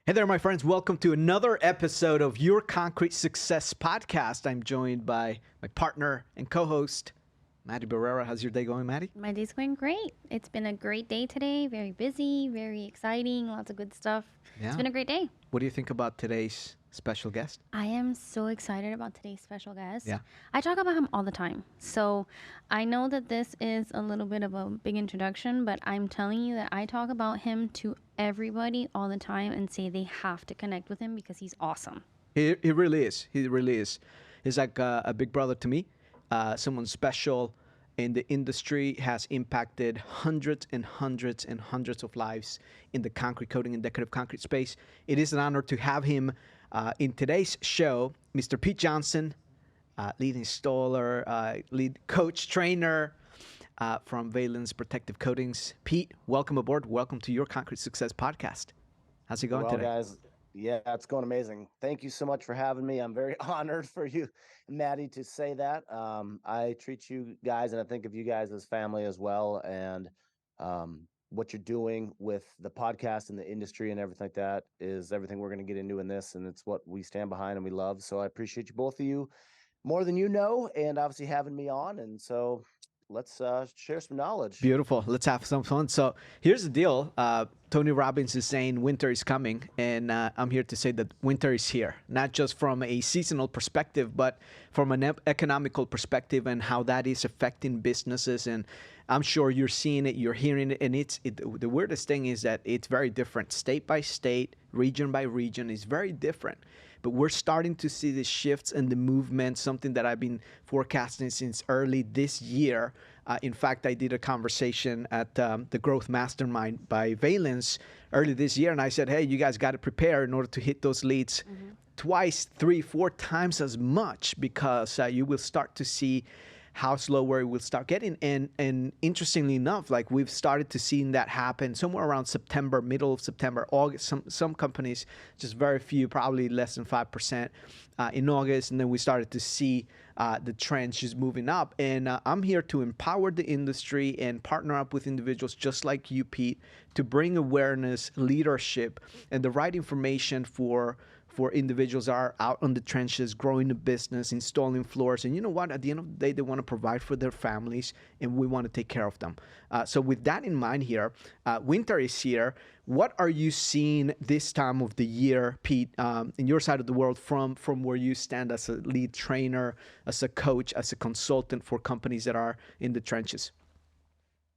Hey there, my friends. Welcome to another episode of Your Concrete Success Podcast. I'm joined by my partner and co-host, Maddie Barrera. How's your day going, Maddie? My day's going great. It's been a great day today. Very busy, very exciting, lots of good stuff. It's Yeah. been a great day. What do you think about today's special guest? I am so excited about today's special guest. Yeah. I talk about him all the time. So I know that this is a little bit of a big introduction, but I'm telling you that I talk about him to everybody all the time and say they have to connect with him because he's awesome. He really is. He really is. He's like a big brother to me. Someone special in the industry, has impacted hundreds and hundreds and hundreds of lives in the concrete coating and decorative concrete space. It is an honor to have him in today's show, Mr. Pete Johnson, lead installer, lead coach, trainer from Valence Protective Coatings. Pete, welcome aboard. Welcome to Your Concrete Success Podcast. How's it going Well, today? guys, yeah, it's going amazing. Thank you so much for having me. I'm very honored for you, Maddie, to say that. I treat you guys, and I think of you guys as family as well. And what you're doing with the podcast and the industry and everything like that is everything we're going to get into in this. And it's what we stand behind and we love. So I appreciate you, both of you, more than you know, and obviously having me on. And so let's share some knowledge. Beautiful. Let's have some fun. So here's the deal. Tony Robbins is saying winter is coming, and I'm here to say that winter is here, not just from a seasonal perspective, but from an economical perspective and how that is affecting businesses. And I'm sure you're seeing it, you're hearing it, and the weirdest thing is that it's very different. State by state, region by region is very different. But we're starting to see the shifts and the movement, something that I've been forecasting since early this year. In fact, I did a conversation at the Growth Mastermind by Valence early this year, and I said, hey, you guys got to prepare in order to hit those leads twice, 3, 4 times as much, because you will start to see how slower it will start getting. And interestingly enough, like we've started to see that happen somewhere around September, middle of September, August. Some companies, just very few, probably less than 5% in August. And then we started to see the trends just moving up. And I'm here to empower the industry and partner up with individuals just like you, Pete, to bring awareness, leadership, and the right information for individuals that are out on the trenches, growing a business, installing floors. And you know what? At the end of the day, they want to provide for their families, and we want to take care of them. So with that in mind here, winter is here. What are you seeing this time of the year, Pete, in your side of the world from where you stand as a lead trainer, as a coach, as a consultant for companies that are in the trenches?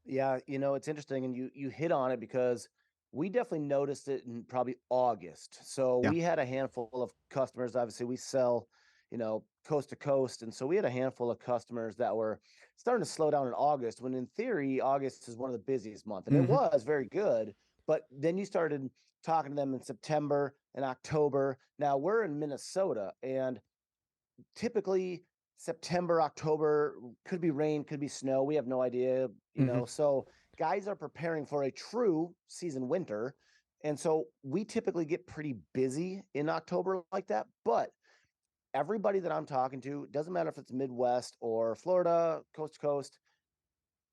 Yeah, it's interesting, and you hit on it because we definitely noticed it in probably August. So Yeah. we had a handful of customers. Obviously, we sell, coast to coast, and so we had a handful of customers that were starting to slow down in August. When in theory, August is one of the busiest months, and it Hmm. was very good. But then you started talking to them in September and October. Now we're in Minnesota, and typically September, October could be rain, could be snow. We have no idea, Hmm. So guys are preparing for a true season winter. And so we typically get pretty busy in October like that. But everybody that I'm talking to, doesn't matter if it's Midwest or Florida, coast to coast,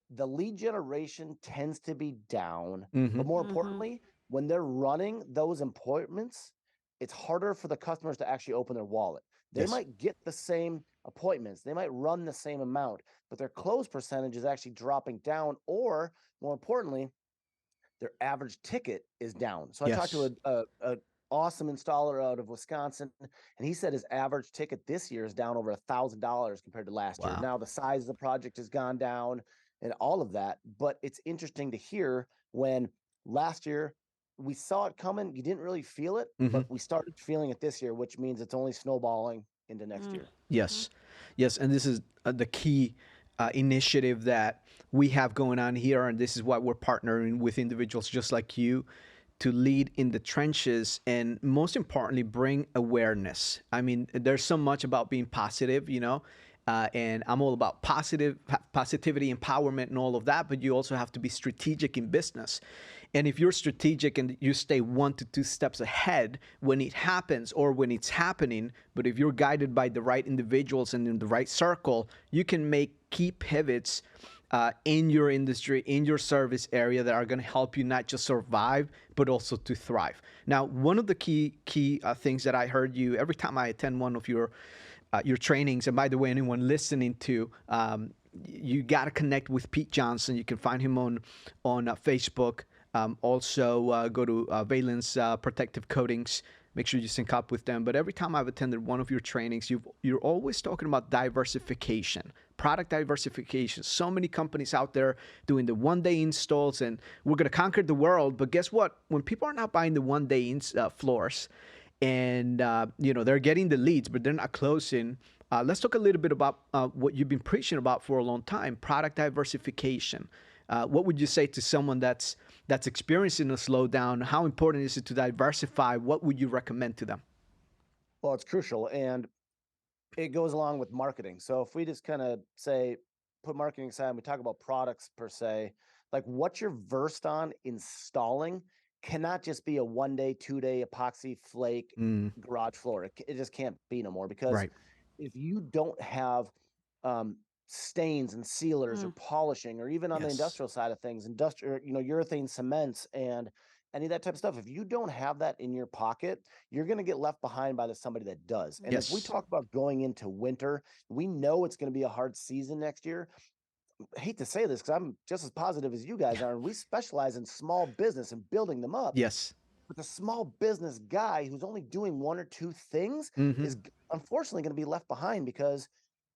the lead generation tends to be down. Hmm. But more Mm-hmm. importantly, when they're running those appointments, it's harder for the customers to actually open their wallet. They Yes. might get the same appointments, they might run the same amount, but their close percentage is actually dropping down, or more importantly, their average ticket is down. So I talked to Yes. a awesome installer out of Wisconsin, and he said his average ticket this year is down over $1,000 compared to last year. Wow. Now the size of the project has gone down and all of that, but it's interesting to hear when last year we saw it coming, you didn't really feel it, Hmm. but we started feeling it this year, which means it's only snowballing into next year. Mm-hmm. Yes, yes, and this is the key initiative that we have going on here, and this is why we're partnering with individuals just like you to lead in the trenches and most importantly bring awareness. I mean, there's so much about being positive, and I'm all about positivity, empowerment, and all of that. But you also have to be strategic in business. And if you're strategic and you stay 1 to 2 steps ahead when it happens or when it's happening, but if you're guided by the right individuals and in the right circle, you can make key pivots in your industry, in your service area that are going to help you not just survive, but also to thrive. Now, one of the key things that I heard you every time I attend one of your trainings, and by the way, anyone listening to, you got to connect with Pete Johnson. You can find him on Facebook. Also, go to Valence Protective Coatings. Make sure you sync up with them. But every time I've attended one of your trainings, you're always talking about diversification, product diversification. So many companies out there doing the one-day installs, and we're going to conquer the world. But guess what? When people are not buying the one-day floors, and they're getting the leads, but they're not closing. Let's talk a little bit about what you've been preaching about for a long time: product diversification. What would you say to someone that's experiencing a slowdown? How important is it to diversify? What would you recommend to them? Well, it's crucial, and it goes along with marketing. So if we just kind of say, put marketing aside, and we talk about products per se, like what you're versed on installing cannot just be a 1 day, 2 day epoxy flake Mm, garage floor. It just can't be no more, because right. if you don't have um, stains and sealers or Mm. polishing, or even on the Yes. industrial side of things, industrial, urethane cements and any of that type of stuff, if you don't have that in your pocket, you're going to get left behind by somebody that does. And as we Yes. talk about going into winter, we know it's going to be a hard season next year. I hate to say this because I'm just as positive as you guys are, and we specialize in small business and building them up. Yes. But the small business guy who's only doing one or two things Mm-hmm. is unfortunately going to be left behind, because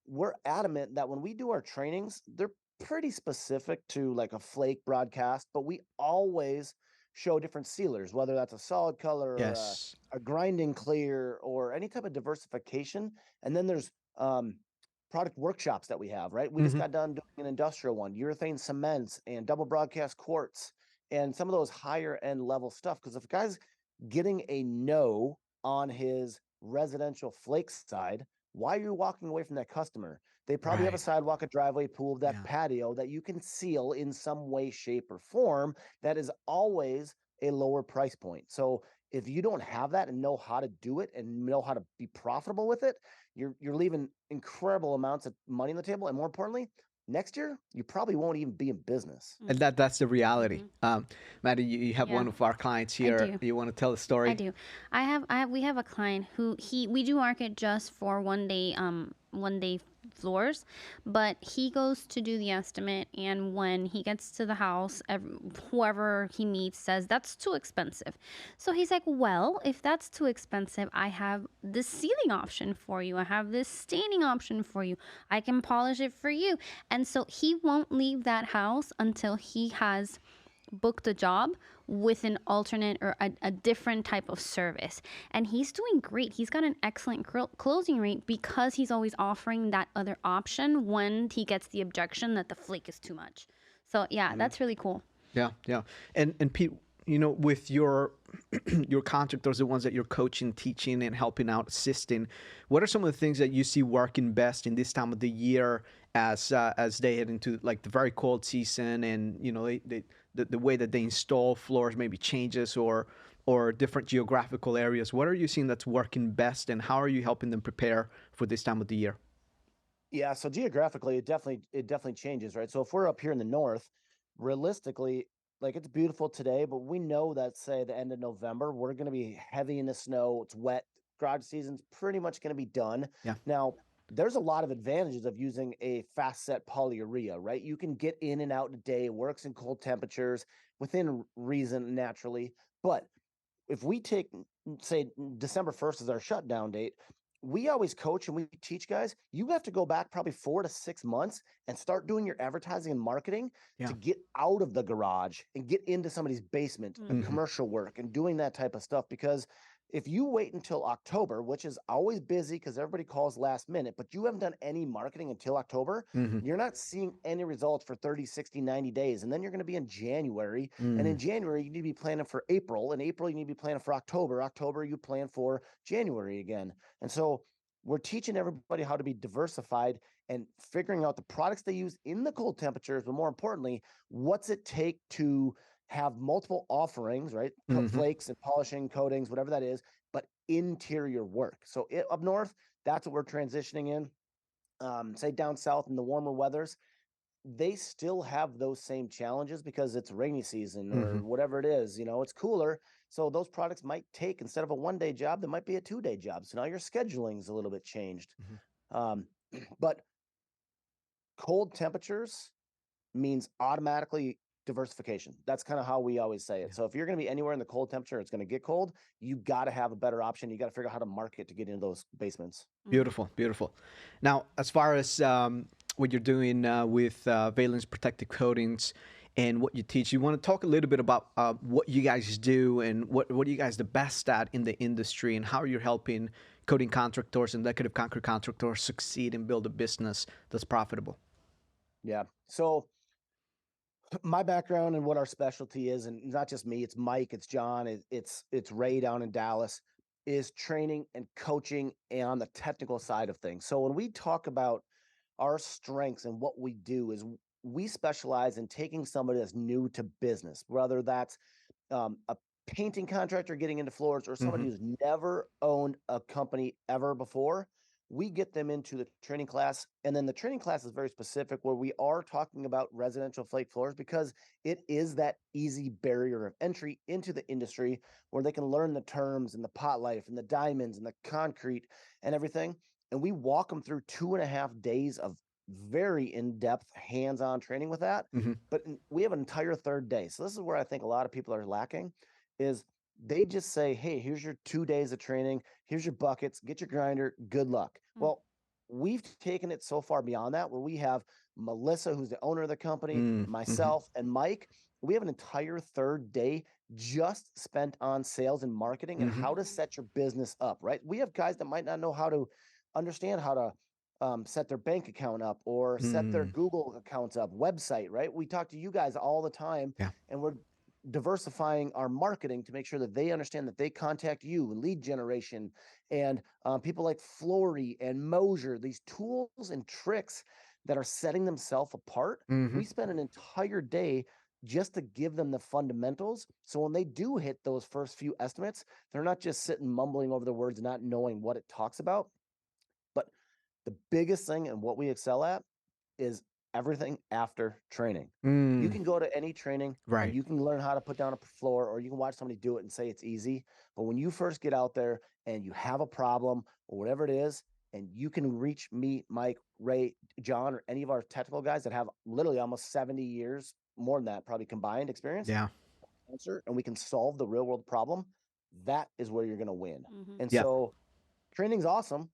we're adamant that when we do our trainings, they're pretty specific to like a flake broadcast, but we always show different sealers, whether that's a solid color or Yes. a grinding clear or any type of diversification. And then there's product workshops that we have, right? We just Mm-hmm. got done doing an industrial one, urethane cements and double broadcast quartz and some of those higher end level stuff. Because if a guy's getting a no on his residential flake side, why are you walking away from that customer? They probably have a Right. sidewalk, a driveway, pool, that Yeah. patio that you can seal in some way, shape, or form that is always a lower price point. So if you don't have that and know how to do it and know how to be profitable with it, you're leaving incredible amounts of money on the table. And more importantly, next year you probably won't even be in business. And Mm. that's the reality. Mm-hmm. Maddie, you have Yeah, one of our clients I here. do. You want to tell a I story? do. We have a client who we do market just for 1 day floors, but he goes to do the estimate, and when he gets to the house, whoever he meets says that's too expensive. So he's like, well, if that's too expensive, I have this sealing option for you. I have this staining option for you. I can polish it for you. And so he won't leave that house until he has booked a job with an alternate or a different type of service. And he's doing great. He's got an excellent closing rate because he's always offering that other option when he gets the objection that the flake is too much. So, yeah, Mhm. that's really cool. Yeah, yeah. And Pete, with your your contractors, the ones that you're coaching, teaching, and helping out, assisting, what are some of the things that you see working best in this time of the year as they head into like the very cold season, and the way that they install floors maybe changes, or different geographical areas. What are you seeing that's working best, and how are you helping them prepare for this time of the year? Yeah, so geographically, it definitely changes, right? So if we're up here in the north, realistically, like it's beautiful today, but we know that say the end of November, we're going to be heavy in the snow. It's wet. Garage season's pretty much going to be done. Yeah. Now, there's a lot of advantages of using a fast set polyurea, right? You can get in and out in a day, works in cold temperatures within reason naturally. But if we take say December 1st as our shutdown date, we always coach and we teach guys, you have to go back probably 4 to 6 months and start doing your advertising and marketing Yeah. to get out of the garage and get into somebody's basement, Mm-hmm. Hmm. commercial work, and doing that type of stuff. Because if you wait until October, which is always busy because everybody calls last minute, but you haven't done any marketing until October, Hmm. you're not seeing any results for 30, 60, 90 days. And then you're going to be in January, and in Mm. January, you need to be planning for April. In April, you need to be planning for October. October, you plan for January again. And so we're teaching everybody how to be diversified and figuring out the products they use in the cold temperatures, but more importantly, what's it take to have multiple offerings, right? Hmm. Flakes and polishing, coatings, whatever that is, but interior work. So up north, that's what we're transitioning in. Say down south in the warmer weathers, they still have those same challenges because it's rainy season Hmm. or whatever it is, it's cooler. So those products might take, instead of a 1 day job, that might be a 2 day job. So now your scheduling is a little bit changed. Hmm. Um, but cold temperatures means automatically diversification. That's kind of how we always say it. Yeah. So if you're going to be anywhere in the cold temperature, it's going to get cold. You got to have a better option. You got to figure out how to market to get into those basements. Mhm. Beautiful, beautiful. Now, as far as what you're doing with Valence Protective Coatings and what you teach, you want to talk a little bit about what you guys do and what are you guys the best at in the industry and how you're helping coating contractors and decorative concrete contractors succeed and build a business that's profitable. Yeah. So my background and what our specialty is, and not just me, it's Mike, it's John, it's Ray down in Dallas, is training and coaching and on the technical side of things. So when we talk about our strengths and what we do is we specialize in taking somebody that's new to business, whether that's a painting contractor getting into floors or somebody Hmm. who's never owned a company ever before. We get them into the training class, and then the training class is very specific where we are talking about residential flake floors because it is that easy barrier of entry into the industry where they can learn the terms and the pot life and the diamonds and the concrete and everything. And we walk them through 2.5 days of very in-depth hands-on training with that. Hmm. But we have an entire third day. So this is where I think a lot of people are lacking is they just say, hey, here's your 2 days of training. Here's your buckets. Get your grinder. Good luck. Mm. Well, we've taken it so far beyond that where we have Melissa, who's the owner of the company, Mm-hmm. myself, and Mike. We have an entire third day just spent on sales and marketing and Hmm. how to set your business up, right? We have guys that might not know how to understand how to set their bank account up or set their Mm. Google accounts up, website, right? We talk to you guys all the time Yeah. and we're diversifying our marketing to make sure that they understand that they contact you, lead generation, and people like Flory and Mosier, these tools and tricks that are setting themselves apart. Hmm. We spend an entire day just to give them the fundamentals. So when they do hit those first few estimates, they're not just sitting mumbling over the words, not knowing what it talks about. But the biggest thing and what we excel at is everything after training. You Mm. can go to any training and Right. you can learn how to put down a floor or you can watch somebody do it and say it's easy. But when you first get out there and you have a problem or whatever it is, and you can reach me, Mike, Ray, John, or any of our technical guys that have literally almost 70 years, more than that, probably combined experience, Yeah. answer, and we can solve the real world problem, that is where you're going to win. Mhm. And Yeah. so training's awesome.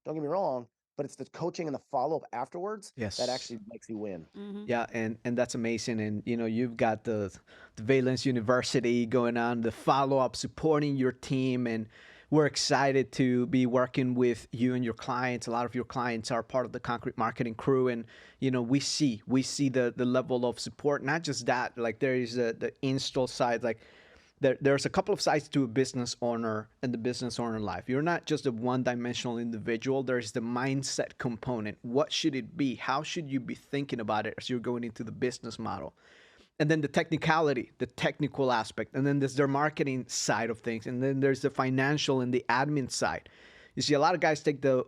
Don't get me wrong, but it's the coaching and the follow up afterwards that Yes. actually makes you win. Mhm. Yeah, and that's amazing. And you've got the Valence University going on, the follow up, supporting your team, and we're excited to be working with you and your clients. A lot of your clients are part of the concrete marketing crew, and we see the level of support. Not just that, like there is the install side, like there's a couple of sides to a business owner and the business owner life. You're not just a one-dimensional individual. There's the mindset component. What should it be? How should you be thinking about it as you're going into the business model? And then the technicality, the technical aspect. And then there's their marketing side of things. And then there's the financial and the admin side. You see, a lot of guys take the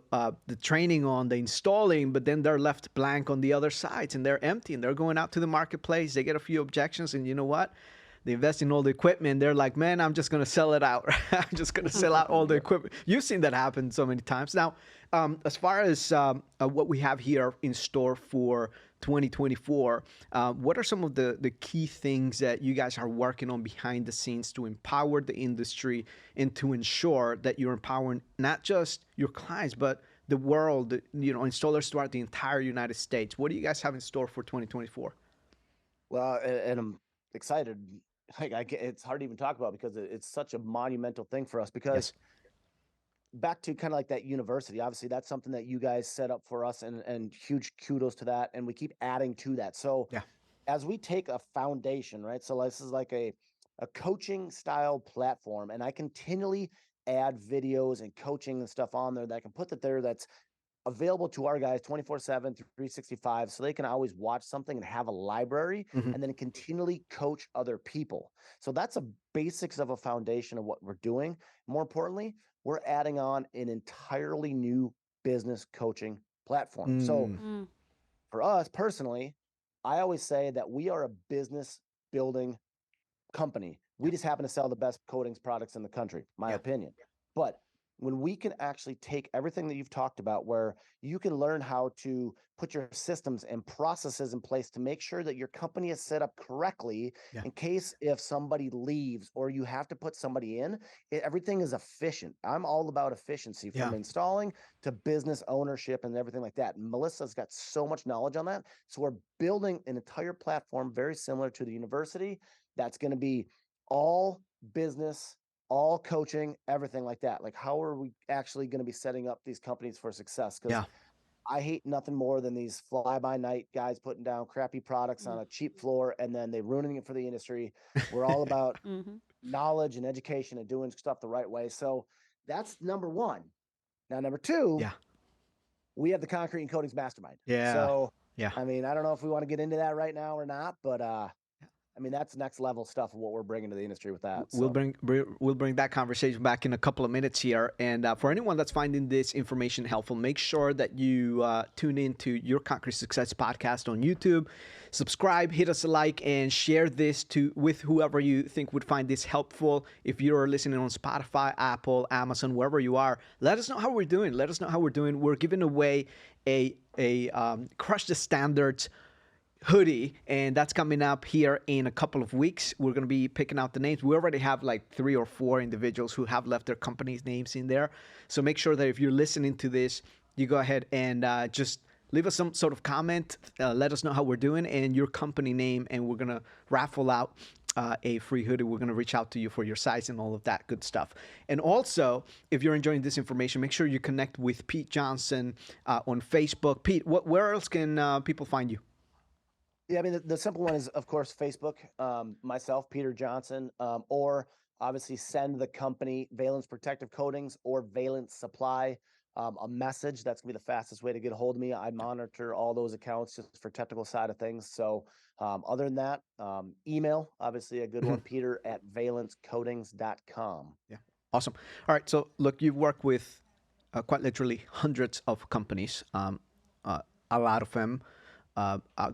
training on the installing, but then they're left blank on the other sides, and they're empty, and they're going out to the marketplace. They get a few objections, and you know what? They invest in all the equipment. They're like, man, I'm just going to sell it out. I'm just going to sell out all the Yep. equipment. You've seen that happen so many times. Now, as far as what we have here in store for 2024, what are some of the key things that you guys are working on behind the scenes to empower the industry and to ensure that you're empowering not just your clients, but the world, installers throughout the entire United States? What do you guys have in store for 2024? Well, and I'm excited. Like it's hard to even talk about because it's such a monumental thing for us. Because Yes. back to kind of like that university, obviously that's something that you guys set up for us, and huge kudos to that. And we keep adding to that. So Yeah. as we take a foundation, right? So this is like a coaching style platform, and I continually add videos and coaching and stuff on there that I can put that there that's available to our guys 24/7, 365, so they can always watch something and have a library Hmm. and then continually coach other people. So that's a basics of a foundation of what we're doing. More importantly, we're adding on an entirely new business coaching platform. So Mm. Mm. for us personally, I always say that we are a business building company. We just happen to sell the best coatings products in the country, my Yeah. opinion. But when we can actually take everything that you've talked about, where you can learn how to put your systems and processes in place to make sure that your company is set up correctly Yeah. in case if somebody leaves or you have to put somebody in, everything is efficient. I'm all about efficiency from Yeah. installing to business ownership and everything like that. Melissa's got so much knowledge on that. So we're building an entire platform very similar to the university that's going to be all business, all coaching, everything like that. Like, how are we actually going to be setting up these companies for success? Because Yeah. I hate nothing more than these fly by night guys putting down crappy products on a cheap floor and then they ruining it for the industry. We're all about Mm-hmm. knowledge and education and doing stuff the right way. So that's number one. Now, number two, Yeah. we have the concrete and coatings mastermind. Yeah. So, Yeah. I mean, I don't know if we want to get into that right now or not, but I mean, that's next level stuff of what we're bringing to the industry with that. We'll So, bring that conversation back in a couple of minutes here. And for anyone that's finding this information helpful, make sure that you tune into Your Concrete Success podcast on YouTube. Subscribe, hit us a like, and share this with whoever you think would find this helpful. If you're listening on Spotify, Apple, Amazon, wherever you are, let us know how we're doing. Let us know how we're doing. We're giving away a Crush the Standards hoodie, and that's coming up here in a couple of weeks. We're going to be picking out the names. We already have like 3 or 4 individuals who have left their company's names in there. So make sure that if you're listening to this, you go ahead and just leave us some sort of comment. Let us know how we're doing and your company name, and we're going to raffle out a free hoodie. We're going to reach out to you for your size and all of that good stuff. And also, if you're enjoying this information, make sure you connect with Pete Johnson on Facebook. Pete, where else can people find you? yeah, I mean, the simple one is, of course, Facebook, myself, Peter Johnson, or obviously send the company Valence Protective Coatings or Valence Supply a message. That's going to be the fastest way to get a hold of me. I monitor all those accounts just for technical side of things. So other than that, email, obviously a good one, Peter at valencecoatings.com. Yeah. Awesome. All right. So, look, you've worked with quite literally hundreds of companies. A lot of them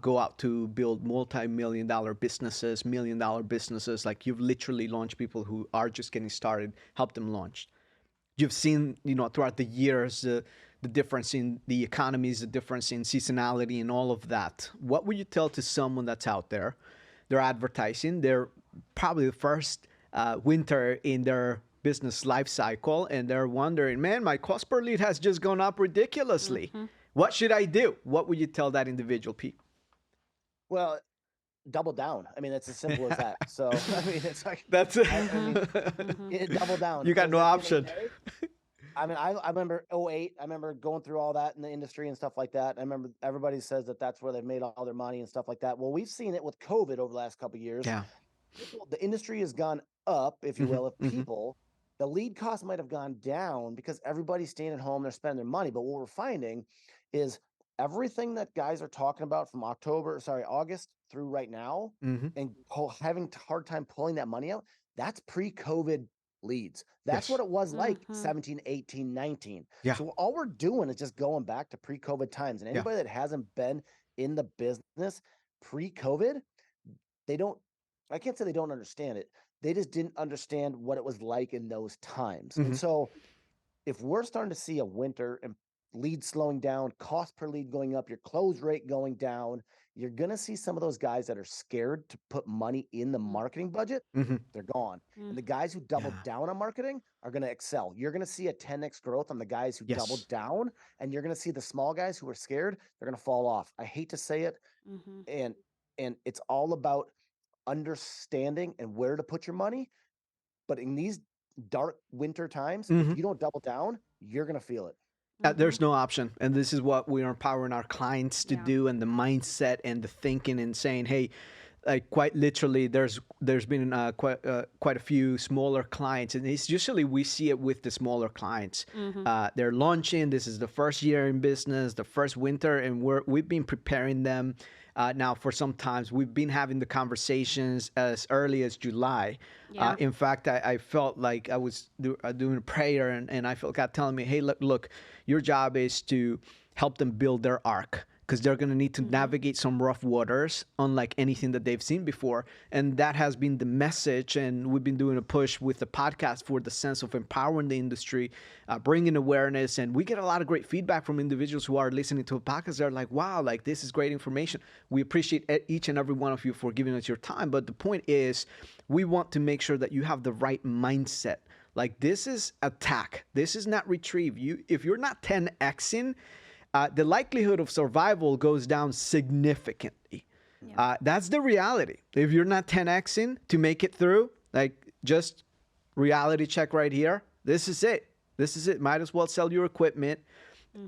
go out to build multi-million-dollar businesses, million-dollar businesses. Like you've literally launched people who are just getting started, help them launch. You've seen, throughout the years, the difference in the economies, the difference in seasonality, and all of that. What would you tell to someone that's out there? They're advertising. They're probably the first winter in their business life cycle, and they're wondering, man, my cost per lead has just gone up ridiculously. What should I do? What would you tell that individual, Pete? Well, double down. I mean, it's as simple as that. So, I mean, it's like, That's it. double down. You got no option. I mean, I remember '08. I remember going through all that in the industry and stuff like that. I remember everybody says that that's where they've made all their money and stuff like that. Well, we've seen it with COVID over the last couple of years. Yeah. The industry has gone up, if you will, of people. The lead cost might have gone down because everybody's staying at home, they're spending their money. But what we're finding is everything that guys are talking about from August through right now and having a hard time pulling that money out, that's pre-COVID leads. That's what it was like 17, 18, 19. Yeah. So all we're doing is just going back to pre-COVID times. And anybody that hasn't been in the business pre-COVID, I can't say they don't understand it. They just didn't understand what it was like in those times. And so if we're starting to see a winter and leads slowing down, cost per lead going up, your close rate going down, you're going to see some of those guys that are scared to put money in the marketing budget. They're gone. And the guys who doubled down on marketing are going to excel. You're going to see a 10x growth on the guys who doubled down, and you're going to see the small guys who are scared, they're going to fall off. I hate to say it. And it's all about understanding and where to put your money. But in these dark winter times, if you don't double down, you're going to feel it. There's no option. And this is what we are empowering our clients to do, and the mindset and the thinking and saying, hey, like quite literally, there's been quite a few smaller clients, and it's usually we see it with the smaller clients. They're launching. This is the first year in business, the first winter, and we've been preparing them now for some times. We've been having the conversations as early as July. In fact, I felt like I was doing a prayer, and I felt God telling me, hey, look, your job is to help them build their ark. because they're going to need to navigate some rough waters, unlike anything that they've seen before. And that has been the message. And we've been doing a push with the podcast for the sense of empowering the industry, bringing awareness. And we get a lot of great feedback from individuals who are listening to a podcast. They're like, wow, like this is great information. We appreciate each and every one of you for giving us your time. But the point is, we want to make sure that you have the right mindset. Like, this is attack. This is not retrieve. If you're not 10xing, the likelihood of survival goes down significantly. Yeah. That's the reality. If you're not 10xing to make it through, like, just reality check right here. This is it. This is it. Might as well sell your equipment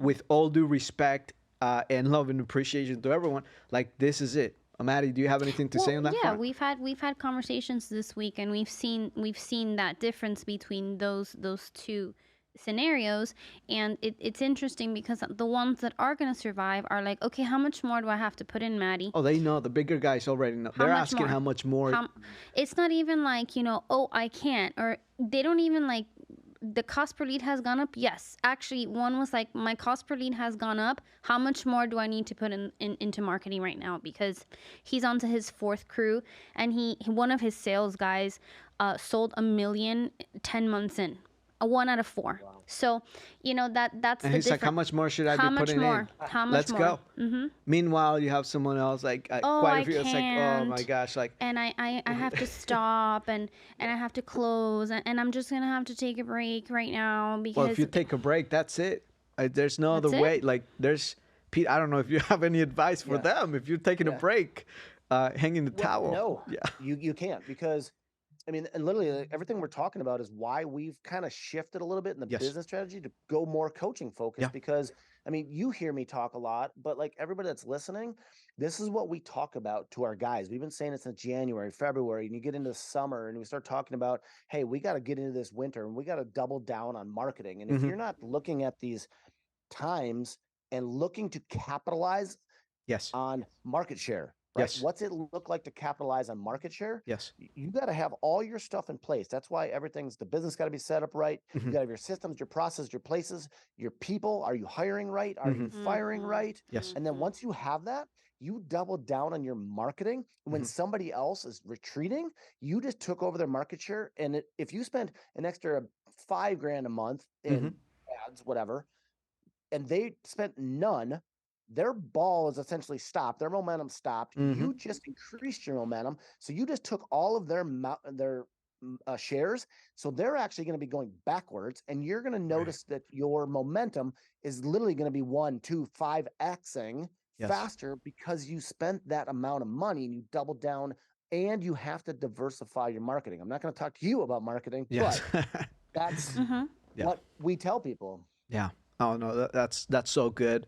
with all due respect and love and appreciation to everyone. Like, this is it. Maddie, do you have anything to say on that? Yeah, front? we've had conversations this week, and we've seen that difference between those two scenarios. And it's interesting because the ones that are going to survive are like, okay, how much more do I have to put in, Maddie? Oh, they know. The bigger guys already know. They're asking how much more. It's not even like, oh, I can't, or they don't even like, the cost per lead has gone up. Yes, actually, one was like, my cost per lead has gone up. How much more do I need to put into marketing right now? Because he's onto his 4th crew, and one of his sales guys sold $1 million 10 months in. A 1 out of 4. Wow. So, that's and the he's like, how much more should I be putting in? How much Let's more? go. Mm-hmm. Meanwhile, you have someone else like quite a few. It's like, oh my gosh, like. And I have to stop and I have to close and I'm just gonna have to take a break right now because. Well, if you take a break, that's it. There's no other way. Like, Pete. I don't know if you have any advice for them. If you're taking a break, hanging the towel. No, you can't, because. I mean, and literally everything we're talking about is why we've kind of shifted a little bit in the business strategy to go more coaching focused. Because, I mean, you hear me talk a lot, but like everybody that's listening, this is what we talk about to our guys. We've been saying it since January, February, and you get into summer and we start talking about, hey, we got to get into this winter and we got to double down on marketing. And if you're not looking at these times and looking to capitalize on market share, right? Yes. What's it look like to capitalize on market share? Yes. You got to have all your stuff in place. That's why the business got to be set up right. You got to have your systems, your process, your places, your people. Are you hiring right? Are you firing right? Yes. And then once you have that, you double down on your marketing. When somebody else is retreating, you just took over their market share. And if you spend an extra $5,000 a month in ads, whatever, and they spent none, their ball is essentially stopped. Their momentum stopped. You just increased your momentum. So you just took all of their shares. So they're actually going to be going backwards. And you're going to notice that your momentum is literally going to be 1, 2, 5xing faster because you spent that amount of money and you doubled down, and you have to diversify your marketing. I'm not going to talk to you about marketing, but that's what we tell people. Yeah. Oh, no, that's so good.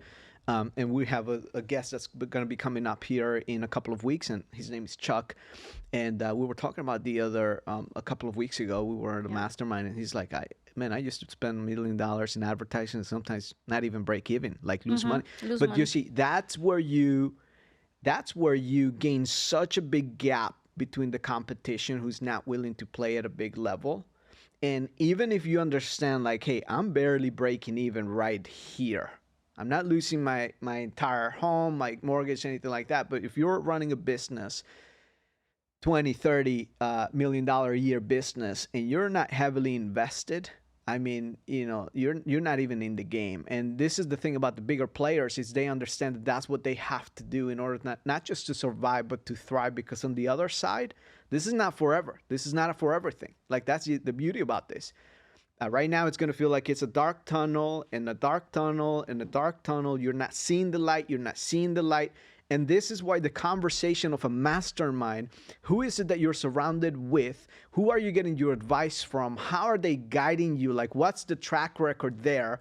And we have a guest that's going to be coming up here in a couple of weeks, and his name is Chuck. And we were talking about a couple of weeks ago, we were at a mastermind, and he's like, I used to spend $1 million in advertising and sometimes not even break even, like lose money. You see, that's where you gain such a big gap between the competition who's not willing to play at a big level. And even if you understand, like, hey, I'm barely breaking even right here. I'm not losing my entire home, my mortgage, anything like that. But if you're running a business, $20, $30 million a year business, and you're not heavily invested, I mean, you're not even in the game. And this is the thing about the bigger players, is they understand that that's what they have to do in order not just to survive, but to thrive. Because on the other side, this is not forever. This is not a forever thing. Like, that's the beauty about this. Right now, it's going to feel like it's a dark tunnel and a dark tunnel and a dark tunnel. You're not seeing the light. You're not seeing the light. And this is why the conversation of a mastermind, who is it that you're surrounded with? Who are you getting your advice from? How are they guiding you? Like, what's the track record there?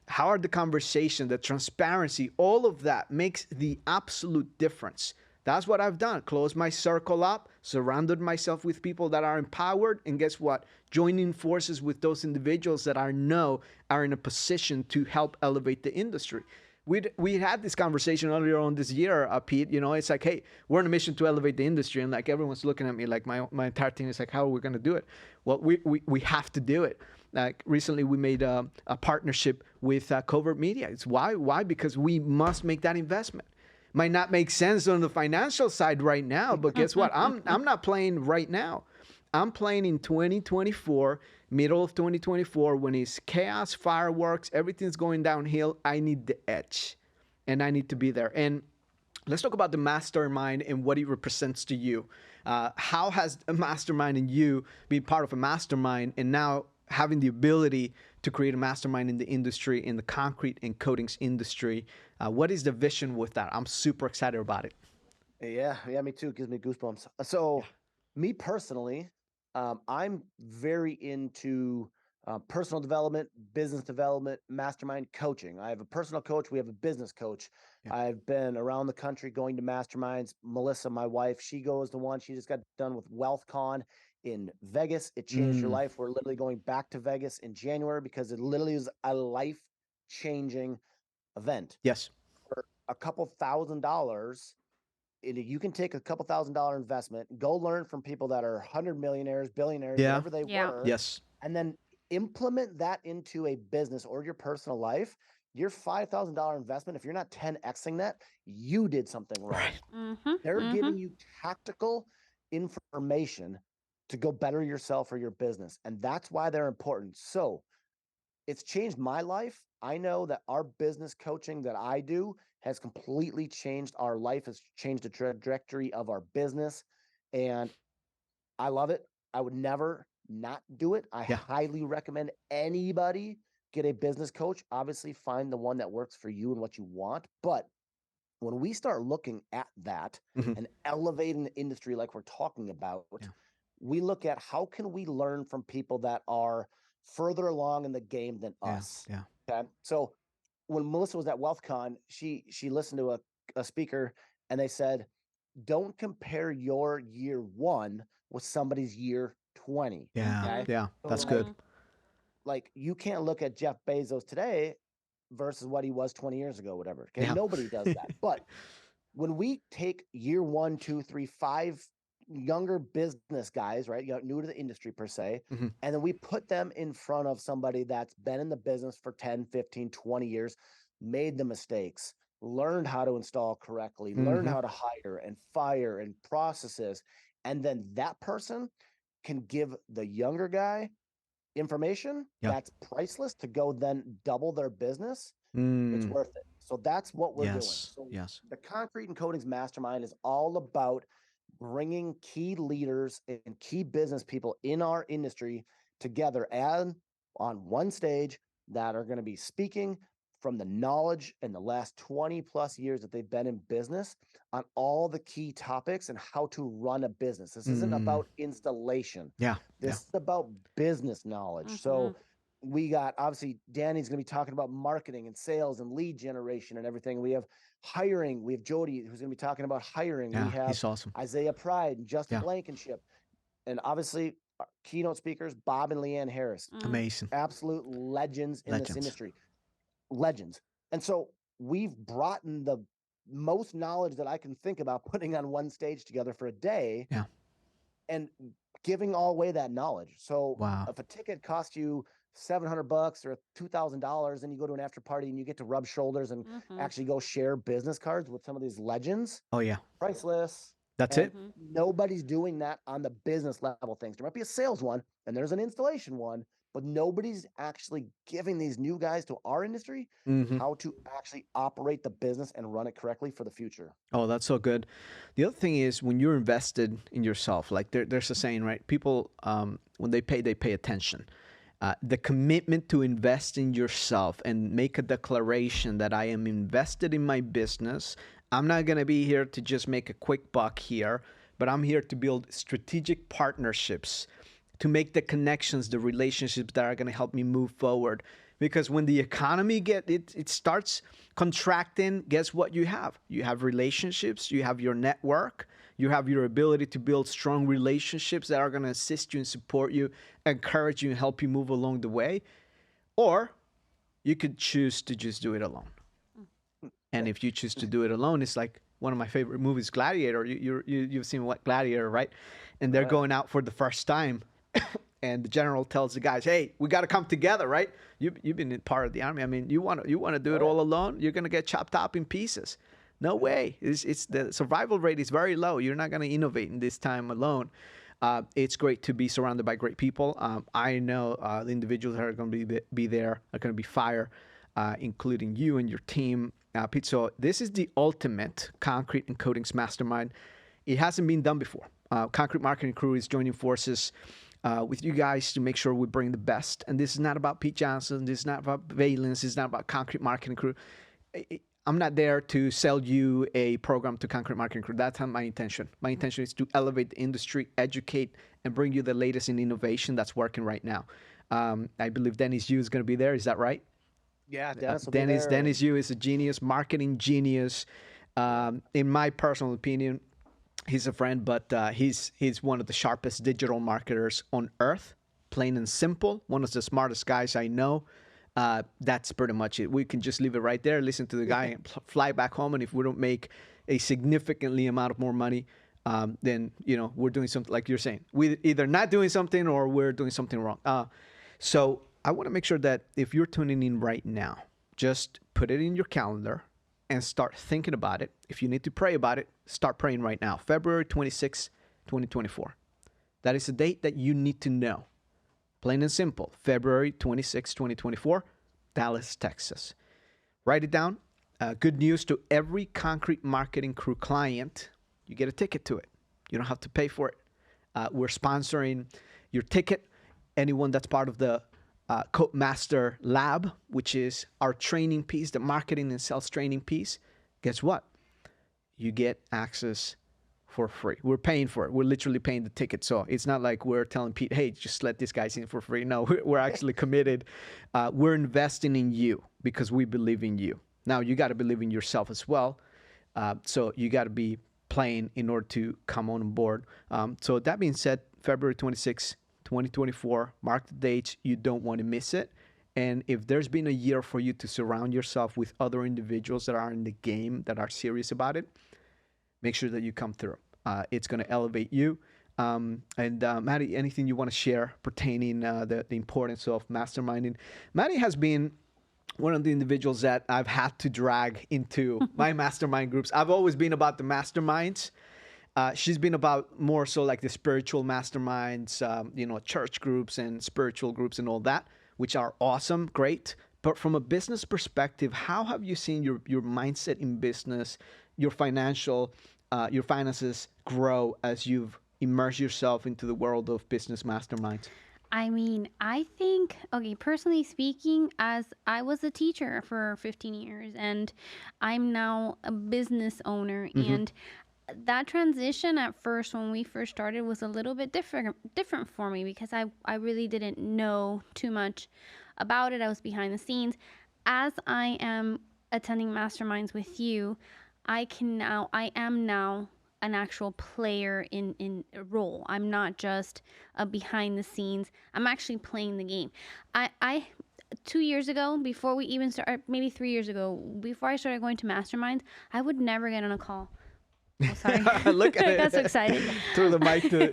How are the conversation, the transparency, all of that makes the absolute difference. That's what I've done. Closed my circle up, surrounded myself with people that are empowered, and guess what? Joining forces with those individuals that I know are in a position to help elevate the industry. We had this conversation earlier on this year, Pete. It's like, hey, we're on a mission to elevate the industry, and like everyone's looking at me, like my entire team is like, how are we going to do it? Well, we have to do it. Like recently, we made a partnership with Covert Media. It's why? Because we must make that investment. Might not make sense on the financial side right now, but guess what? I'm not playing right now. I'm playing in 2024, middle of 2024, when it's chaos, fireworks, everything's going downhill. I need the edge, and I need to be there. And let's talk about the mastermind and what it represents to you. How has a mastermind in you been part of a mastermind and now having the ability to create a mastermind in the industry, in the concrete and coatings industry? What is the vision with that? I'm super excited about it. Yeah, me too. It gives me goosebumps. So, me personally, I'm very into personal development, business development, mastermind coaching. I have a personal coach. We have a business coach. Yeah. I've been around the country going to masterminds. Melissa, my wife, she goes to one. She just got done with WealthCon in Vegas. It changed her life. We're literally going back to Vegas in January because it literally is a life changing event. Yes. For a couple $1,000, you can take a couple $1,000 investment, go learn from people that are 100 millionaires, billionaires, Yeah. whatever they were, Yes. and then implement that into a business or your personal life. Your $5,000 investment, if you're not 10xing that, you did something wrong. Right. They're giving you tactical information to go better yourself or your business, and that's why they're important. So it's changed my life. I know that our business coaching that I do has completely changed our life, has changed the trajectory of our business. And I love it. I would never not do it. I Yeah. highly recommend anybody get a business coach. Obviously, find the one that works for you and what you want. But when we start looking at that Mhm. and elevating the industry like we're talking about, Yeah. we look at how can we learn from people that are further along in the game than Yeah. us. Yeah. Okay. So when Melissa was at WealthCon, she listened to a speaker and they said, don't compare your year one with somebody's year 20. Yeah. Okay. Yeah. So That's good. like you can't look at Jeff Bezos today versus what he was 20 years ago, whatever. Okay. Yeah. Nobody does that. But when we take year 1, 2, 3, 5 younger business guys, right, new to the industry per se, Mhm. and then we put them in front of somebody that's been in the business for 10, 15, 20 years, made the mistakes, learned how to install correctly, learned Mhm. how to hire and fire and processes, and then that person can give the younger guy information Yeah. that's priceless to go then double their business. It's Mm. worth it. So that's what we're doing. Yes. So Yes. the Concrete and Coatings Mastermind is all about bringing key leaders and key business people in our industry together and on one stage that are going to be speaking from the knowledge in the last 20 plus years that they've been in business on all the key topics and how to run a business. This isn't about installation. Yeah. This is about business knowledge. So we got obviously Danny's going to be talking about marketing and sales and lead generation and everything. We have hiring. We have Jody who's going to be talking about hiring. Yeah. We have He's awesome. Isaiah Pride and Justin Yeah. Blankenship. And obviously our keynote speakers, Bob and Leanne Harris, Amazing. absolute legends in this industry. Legends. And so we've brought in the most knowledge that I can think about putting on one stage together for a day. Yeah. And giving all away that knowledge. So Wow. if a ticket costs you $700 or $2,000, and you go to an after party and you get to rub shoulders and actually go share business cards with some of these legends, Oh yeah. priceless. That's And it. nobody's doing that on the business level things. There might be a sales one and there's an installation one, but nobody's actually giving these new guys to our industry how to actually operate the business and run it correctly for the future. Oh, that's so good. The other thing is when you're invested in yourself, like there's a saying, right? People, when they pay attention. The commitment to invest in yourself and make a declaration that I am invested in my business. I'm not going to be here to just make a quick buck here, but I'm here to build strategic partnerships, to make the connections, the relationships that are going to help me move forward. Because when the economy it starts contracting, guess what you have? You have relationships, you have your network, you have your ability to build strong relationships that are going to assist you and support you, encourage you and help you move along the way. Or you could choose to just do it alone. And if you choose to do it alone, it's like one of my favorite movies, Gladiator. You've seen what Gladiator, right? And they're going out for the first time. And the general tells the guys, "Hey, we got to come together, right? You've been part of the army. I mean, you want to do it all alone, you're gonna get chopped up in pieces. No way. It's the survival rate is very low. You're not going to innovate in this time alone. It's great to be surrounded by great people. I know the individuals that are going to be there are going to be fire, including you and your team. Pete, so this is the ultimate concrete and coatings mastermind. It hasn't been done before. Concrete Marketing Crew is joining forces with you guys to make sure we bring the best. And this is not about Pete Johnson. This is not about Valence. This is not about Concrete Marketing Crew. I'm not there to sell you a program to Concrete Marketing Crew. That's not my intention. My intention is to elevate the industry, educate, and bring you the latest in innovation that's working right now. I believe Dennis Yu is going to be there. Is that right? Yeah, Dennis will be Dennis there. Dennis Yu is a genius, marketing genius. In my personal opinion, he's a friend, but he's one of the sharpest digital marketers on earth. Plain and simple. One of the smartest guys I know. That's pretty much it. We can just leave it right there, listen to the guy, and fly back home. And if we don't make a significantly amount of more money, then we're doing something like you're saying. We either not doing something or we're doing something wrong. So I want to make sure that if you're tuning in right now, just put it in your calendar and start thinking about it. If you need to pray about it, start praying right now. February 26, 2024. That is a date that you need to know. Plain and simple. February 26, 2024, Dallas, Texas. Write it down. Good news to every Concrete Marketing Crew client. You get a ticket to it. You don't have to pay for it. We're sponsoring your ticket. Anyone that's part of the Coat Master Lab, which is our training piece, the marketing and sales training piece, guess what? You get access for free. We're paying for it. We're literally paying the ticket. So it's not like we're telling Pete, hey, just let these guys in for free. No, we're actually committed. We're investing in you because we believe in you. Now, you got to believe in yourself as well. So you got to be playing in order to come on board. So that being said, February 26, 2024, mark the dates. You don't want to miss it. And if there's been a year for you to surround yourself with other individuals that are in the game, that are serious about it, make sure that you come through. It's going to elevate you. Maddie, anything you want to share pertaining the importance of masterminding? Maddie has been one of the individuals that I've had to drag into my mastermind groups. I've always been about the masterminds. She's been about more so like the spiritual masterminds, church groups and spiritual groups and all that, which are awesome, great. But from a business perspective, how have you seen your mindset in business, your finances grow as you've immersed yourself into the world of business masterminds? I mean, I think, okay, personally speaking, as I was a teacher for 15 years and I'm now a business owner, and that transition at first when we first started was a little bit different for me because I really didn't know too much about it. I was behind the scenes. As I am attending masterminds with you, I am now an actual player in a role. I'm not just a behind the scenes. I'm actually playing the game. I 2 years ago, before we even started, maybe 3 years ago, before I started going to masterminds, I would never get on a call. Oh, sorry. Look at I it. got so excited. Through the mic to.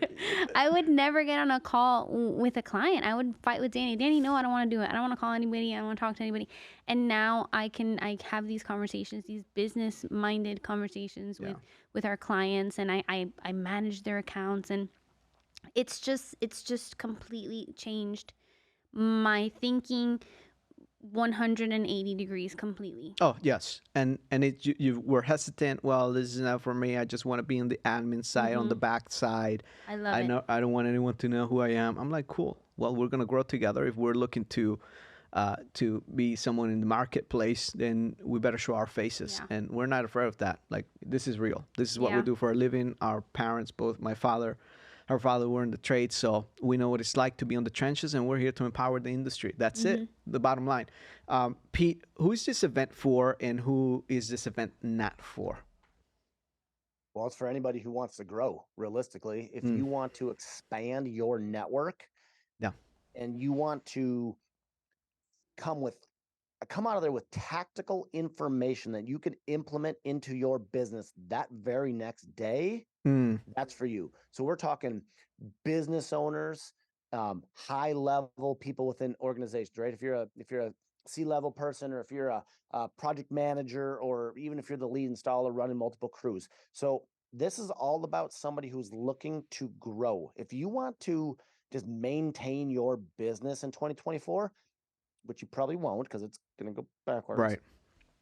I would never get on a call with a client. I would fight with Danny. Danny, no, I don't want to do it. I don't want to call anybody. I don't want to talk to anybody. And now I have these conversations, these business-minded conversations with our clients, and I manage their accounts, and it's just completely changed my thinking 180 degrees completely. Oh yes, and you were hesitant. Well, this is not for me. I just want to be on the admin side, on the back side. I love it. I don't want anyone to know who I am. I'm like, cool. Well, we're gonna grow together. If we're looking to be someone in the marketplace, then we better show our faces, and we're not afraid of that. Like, this is real. This is what we do for a living. Our parents, both her father were in the trade, so we know what it's like to be on the trenches, and we're here to empower the industry. That's it, the bottom line. Pete, who is this event for, and who is this event not for? Well, it's for anybody who wants to grow realistically. If you want to expand your network, Yeah. and you want to come out of there with tactical information that you can implement into your business that very next day, that's for you. So we're talking business owners, high level people within organizations, right? If you're a C-level person, or if you're a project manager, or even if you're the lead installer running multiple crews. So this is all about somebody who's looking to grow. If you want to just maintain your business in 2024, which you probably won't because it's going to go backwards, Right.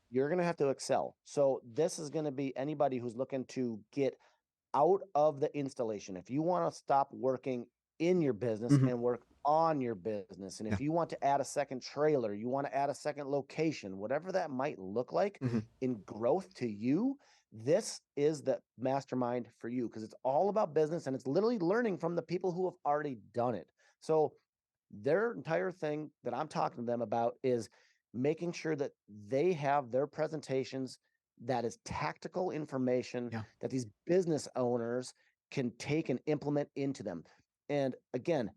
you're going to have to excel. So this is going to be anybody who's looking to get out of the installation. If you want to stop working in your business Hmm. and work on your business, and Yeah. if you want to add a second trailer, you want to add a second location, whatever that might look like Hmm. in growth to you, this is the mastermind for you, because it's all about business and it's literally learning from the people who have already done it. So their entire thing that I'm talking to them about is making sure that they have their presentations that is tactical information Yeah. that these business owners can take and implement into them. And again,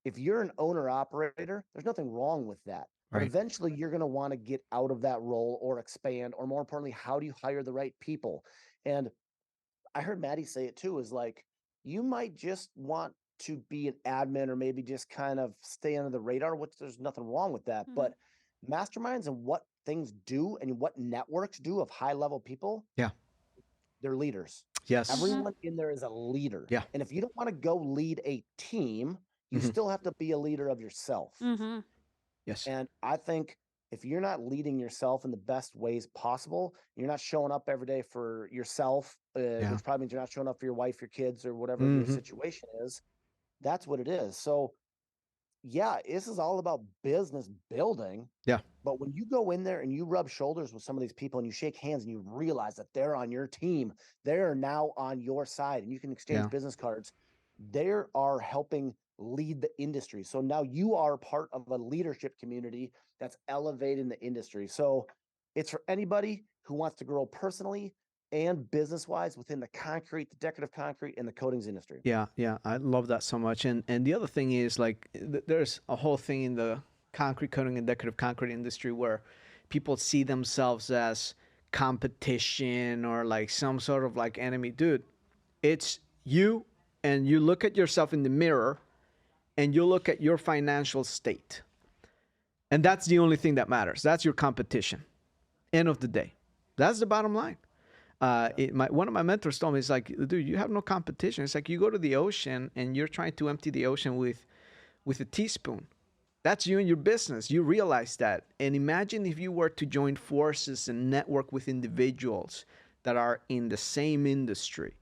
if you're an owner operator, there's nothing wrong with that. But Right. eventually you're going to want to get out of that role or expand, or more importantly, how do you hire the right people? And I heard Maddie say it too, is like, you might just want to be an admin, or maybe just kind of stay under the radar, which there's nothing wrong with that. Mhm. But masterminds and what things do and what networks do of high level people, Yeah. they're leaders. Yes. Mhm. Everyone in there is a leader. Yeah. And if you don't want to go lead a team, you Hmm. still have to be a leader of yourself. Mhm. Yes. And I think if you're not leading yourself in the best ways possible, you're not showing up every day for yourself, Yeah. which probably means you're not showing up for your wife, your kids, or whatever your Hmm. situation is. That's what it is. So, yeah, this is all about business building. Yeah. But when you go in there and you rub shoulders with some of these people and you shake hands and you realize that they're on your team, they're now on your side, and you can exchange Yeah. business cards, they are helping lead the industry. So now you are part of a leadership community that's elevating the industry. So it's for anybody who wants to grow personally and business wise within the concrete, the decorative concrete, and the coatings industry. Yeah, yeah, I love that so much. And the other thing is like there's a whole thing in the concrete coating and decorative concrete industry where people see themselves as competition or like some sort of like enemy. Dude, it's you, and you look at yourself in the mirror and you look at your financial state. And that's the only thing that matters. That's your competition. End of the day. That's the bottom line. One of my mentors told me, it's like, dude, you have no competition. It's like you go to the ocean and you're trying to empty the ocean with a teaspoon. That's you and your business. You realize that. And imagine if you were to join forces and network with individuals that are in the same industry.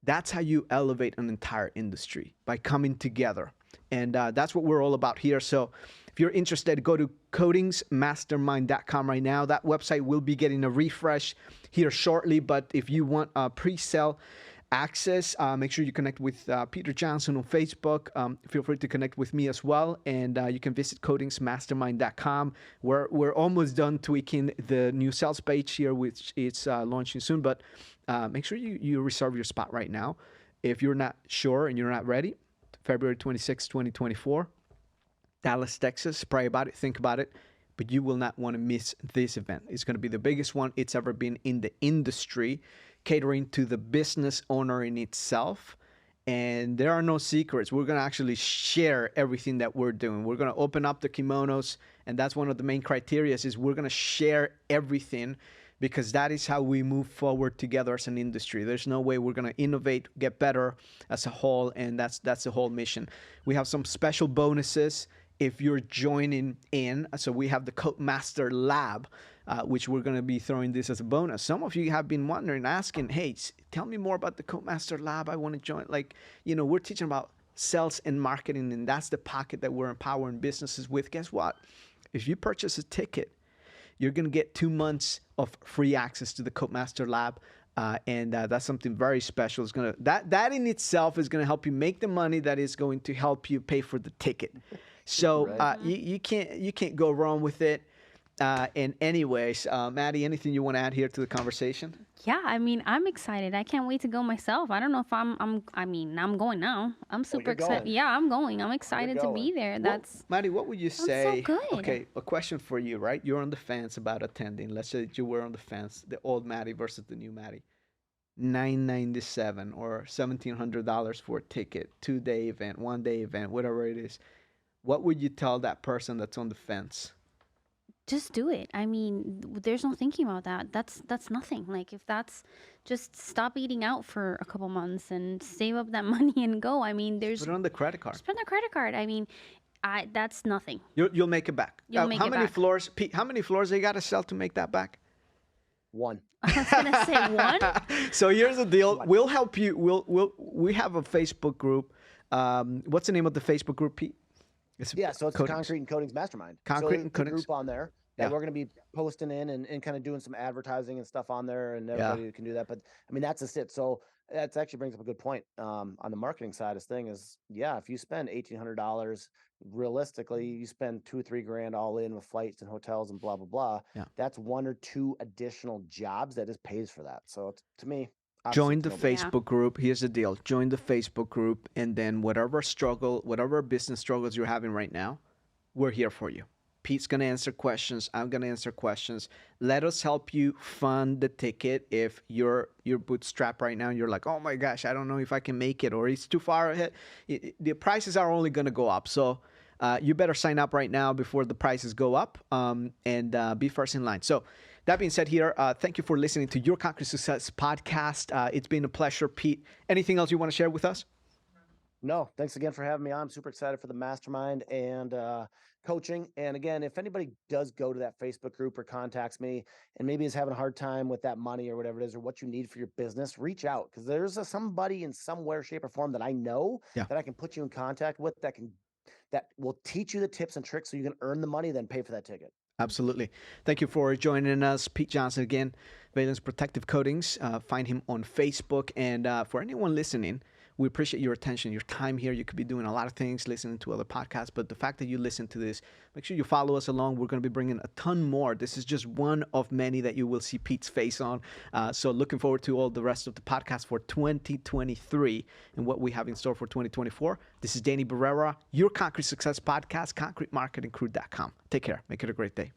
That's how you elevate an entire industry, by coming together. And that's what we're all about here. So if you're interested, go to coatingsmastermind.com right now. That website will be getting a refresh here shortly. But if you want pre-sale access, make sure you connect with Peter Johnson on Facebook. Feel free to connect with me as well. And you can visit coatingsmastermind.com. We're almost done tweaking the new sales page here, which is launching soon. But make sure you reserve your spot right now. If you're not sure and you're not ready, February 26, 2024, Dallas, Texas. Pray about it, think about it, but you will not want to miss this event. It's going to be the biggest one it's ever been in the industry, catering to the business owner in itself. And there are no secrets. We're going to actually share everything that we're doing. We're going to open up the kimonos, and that's one of the main criteria is we're going to share everything, because that is how we move forward together as an industry. There's no way we're going to innovate, get better as a whole, and that's the whole mission. We have some special bonuses if you're joining in. So we have the Coat Master Lab, which we're going to be throwing this as a bonus. Some of you have been wondering, asking, hey, tell me more about the Coat Master Lab. I want to join. Like, we're teaching about sales and marketing, and that's the pocket that we're empowering businesses with. Guess what? If you purchase a ticket, you're going to get 2 months of free access to the Coat Master Lab. And that's something very special. It's gonna that in itself is going to help you make the money that is going to help you pay for the ticket. So Right. you can't go wrong with it. And anyways, Maddie, anything you want to add here to the conversation? Yeah, I mean, I'm excited. I can't wait to go myself. I don't know if I'm going now. I'm super you're excited. going. Yeah, I'm going. I'm excited to be going. there. Well, That's Maddie, what would you so say? good. Okay, a question for you, right? You're on the fence about attending. Let's say that you were on the fence, the old Maddie versus the new Maddie. $997 or $1,700 for a ticket, 2-day event, 1-day event, whatever it is, what would you tell that person that's on the fence? Just do it. I mean, there's no thinking about that. That's nothing. Like if that's just stop eating out for a couple months and save up that money and go. I mean, Put there's it on the credit card. spend a credit card. I mean, I that's nothing. You'll make it back. You'll make how it many back. floors, Pete? How many floors they got to sell to make that back? One. I was gonna say one. So here's the deal. We'll help you. We have a Facebook group. What's the name of the Facebook group, Pete? Yeah, so it's the Coatings. Concrete and Coatings Mastermind. Concrete so and it's a Coatings. group on there that Yeah. we're going to be posting in and kind of doing some advertising and stuff on there, and everybody can do that. But I mean, that's just it. So that's actually brings up a good point. On the marketing side of thing is, yeah, if you spend $1,800, realistically, you spend 2-3 grand all in with flights and hotels and blah blah blah. Yeah. That's 1 or 2 additional jobs that just pays for that. So it's, to me, Join the obviously, Facebook group. Here's the deal. Join the Facebook group, and then whatever business struggles you're having right now, we're here for you. Pete's going to answer questions. I'm going to answer questions. Let us help you fund the ticket if you're bootstrapped right now and you're like, oh my gosh, I don't know if I can make it, or it's too far ahead. The prices are only going to go up. So you better sign up right now before the prices go up, and be first in line. So that being said here, thank you for listening to Your Concrete Success podcast. It's been a pleasure, Pete. Anything else you want to share with us? No, thanks again for having me on. I'm super excited for the mastermind and coaching. And again, if anybody does go to that Facebook group or contacts me and maybe is having a hard time with that money or whatever it is, or what you need for your business, reach out, because there's somebody in some way, shape, or form that I know that I can put you in contact with that will teach you the tips and tricks so you can earn the money, then pay for that ticket. Absolutely. Thank you for joining us, Pete Johnson again, Valence Protective Coatings. Find him on Facebook. And for anyone listening, we appreciate your attention, your time here. You could be doing a lot of things, listening to other podcasts, but the fact that you listen to this, make sure you follow us along. We're going to be bringing a ton more. This is just one of many that you will see Pete's face on. So looking forward to all the rest of the podcast for 2023 and what we have in store for 2024. This is Danny Barrera, Your Concrete Success Podcast, concretemarketingcrew.com. Take care. Make it a great day.